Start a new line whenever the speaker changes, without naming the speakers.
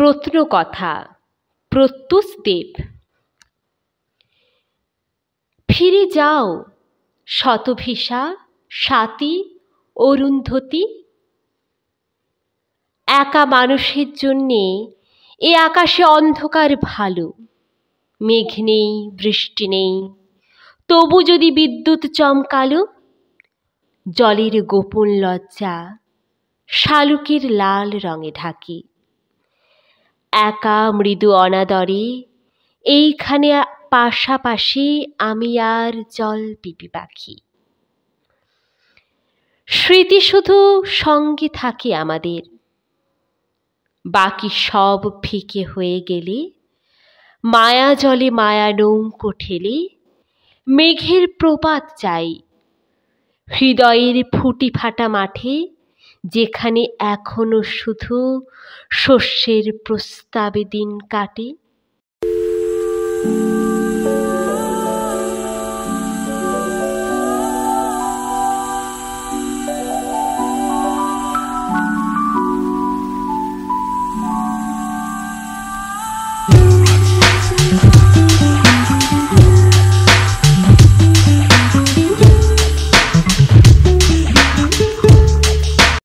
প্রত্নকথা প্রত্যুষ দেব। ফিরে যাও শতভিসা, স্বাতী, অরুন্ধতী। একা মানুষের জন্যে এ আকাশে অন্ধকার ভালো। মেঘ নেই, বৃষ্টি নেই, তবু যদি বিদ্যুৎ চমকালো। জলের গোপন লজ্জা শালুকের লাল রঙে ঢাকি। একা মৃদু অনাদরে এইখানে পাশাপাশি আমি আর জল পিপি পাখি। স্মৃতি শুধু সঙ্গে থাকে আমাদের, বাকি সব ফিকে হয়ে গেলে মায়া জলে মায়া নৌকো ঠেলে মেঘের প্রপাত চাই। হৃদয়ের ফুটি ফাটা মাঠে, যেখানে এখনো শুধু শস্যের প্রস্তাবে দিন কাটে।